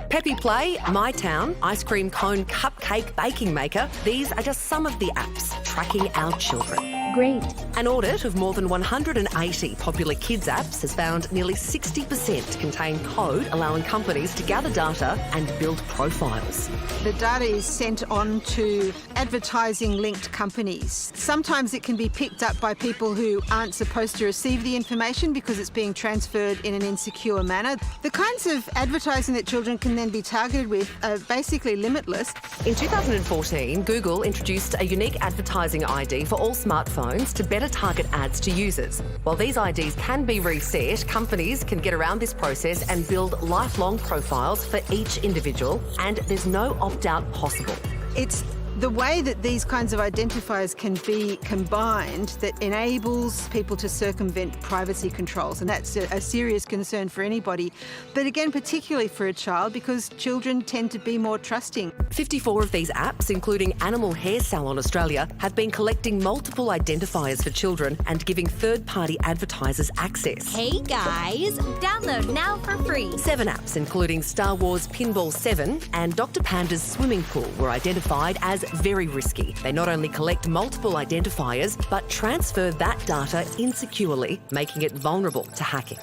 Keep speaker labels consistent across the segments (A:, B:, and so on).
A: Peppy Play, My Town, Ice Cream Cone Cupcake Baking Maker, these are just some of the apps tracking our children.
B: Great.
A: An audit of more than 180 popular kids apps has found nearly 60% contain code allowing companies to gather data and build profiles.
C: The data is sent on to advertising-linked companies. Sometimes it can be picked up by people who aren't supposed to receive the information because it's being transferred in an insecure manner. The kinds of advertising that children can then be targeted with are basically limitless.
A: In 2014, Google introduced a unique advertising ID for all smartphones to better target ads to users. While these IDs can be reset, companies can get around this process and build lifelong profiles for each individual, and there's no opt-out possible.
C: It's the way that these kinds of identifiers can be combined that enables people to circumvent privacy controls, and that's a serious concern for anybody, but again, particularly for a child, because children tend to be more trusting.
A: 54 of these apps, including Animal Hair Salon Australia, have been collecting multiple identifiers for children and giving third-party advertisers access.
B: Hey guys, download now for free.
A: 7 apps, including Star Wars Pinball 7 and Dr. Panda's swimming pool, were identified as very risky. They not only collect multiple identifiers, but transfer that data insecurely, making it vulnerable to hacking.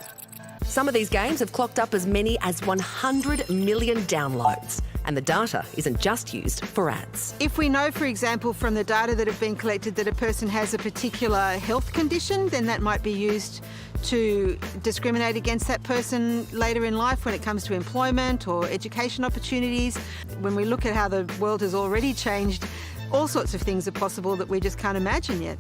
A: Some of these games have clocked up as many as 100 million downloads, and the data isn't just used for ads.
C: If we know, for example, from the data that have been collected that a person has a particular health condition, then that might be used to discriminate against that person later in life when it comes to employment or education opportunities. When we look at how the world has already changed, all sorts of things are possible that we just can't imagine yet.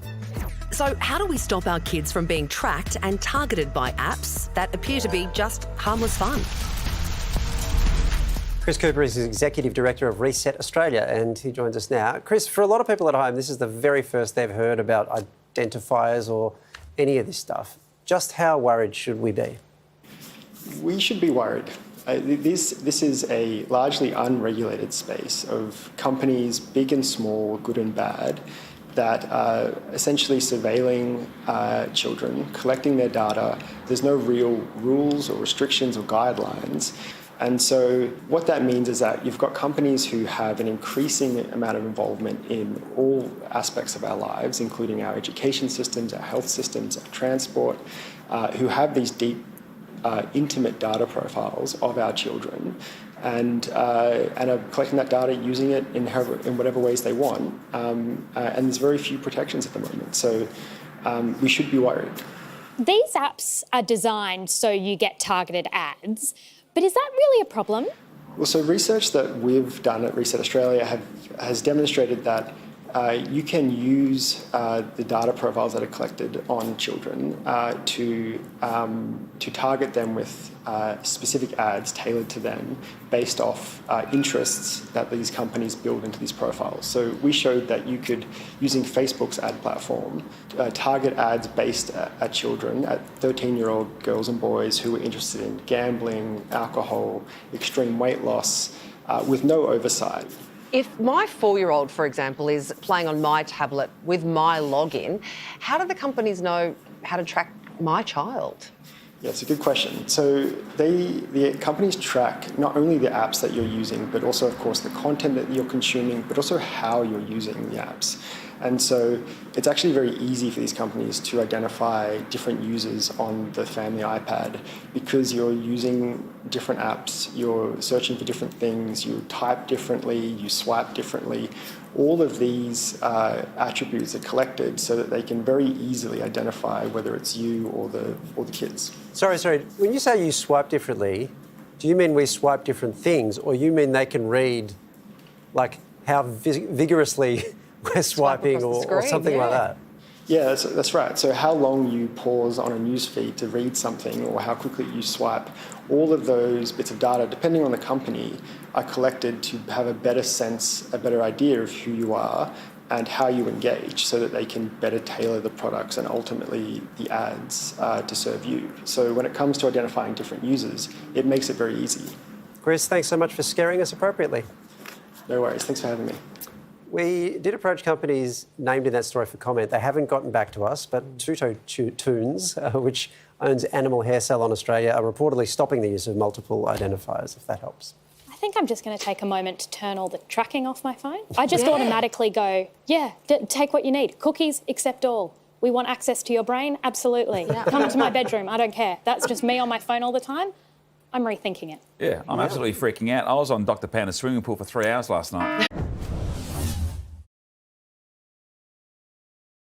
A: So how do we stop our kids from being tracked and targeted by apps that appear to be just harmless fun?
D: Chris Cooper is the Executive Director of Reset Australia, and he joins us now. Chris, for a lot of people at home, this is the very first they've heard about identifiers or any of this stuff. Just how worried should we be?
E: We should be worried. This is a largely unregulated space of companies, big and small, good and bad, that are essentially surveilling children, collecting their data. There's no real rules or restrictions or guidelines. And so what that means is that you've got companies who have an increasing amount of involvement in all aspects of our lives, including our education systems, our health systems, our transport, who have these deep, intimate data profiles of our children and are collecting that data, using it in whatever ways they want. And there's very few protections at the moment. So we should be worried.
F: These apps are designed so you get targeted ads. But is that really a problem?
E: Well, so research that we've done at Reset Australia has demonstrated that you can use the data profiles that are collected on children to target them with specific ads tailored to them based off interests that these companies build into these profiles. So we showed that you could, using Facebook's ad platform, target ads based at children, at 13-year-old girls and boys who were interested in gambling, alcohol, extreme weight loss, with no oversight.
G: If my 4-year-old, for example, is playing on my tablet with my login, how do the companies know how to track my child?
E: Yeah, it's a good question. So the companies track not only the apps that you're using, but also, of course, the content that you're consuming, but also how you're using the apps. And so it's actually very easy for these companies to identify different users on the family iPad because you're using different apps, you're searching for different things, you type differently, you swipe differently. All of these attributes are collected so that they can very easily identify whether it's you or the kids.
D: Sorry. When you say you swipe differently, do you mean we swipe different things, or you mean they can read, like, how vigorously we're swiping or something like that?
E: Yeah, that's right. So how long you pause on a news feed to read something or how quickly you swipe, all of those bits of data, depending on the company, are collected to have a better sense, a better idea of who you are and how you engage so that they can better tailor the products and ultimately the ads to serve you. So when it comes to identifying different users, it makes it very easy.
D: Chris, thanks so much for scaring us appropriately.
E: No worries. Thanks for having me.
D: We did approach companies named in that story for comment. They haven't gotten back to us, but Tuto Tunes, which owns Animal Hair Salon Australia, are reportedly stopping the use of multiple identifiers, if that helps.
F: I think I'm just going to take a moment to turn all the tracking off my phone. I just automatically go, take what you need. Cookies, accept all. We want access to your brain? Absolutely. Come to my bedroom, I don't care. That's just me on my phone all the time. I'm rethinking it.
H: Yeah, I'm absolutely freaking out. I was on Dr. Panda's swimming pool for 3 hours last night.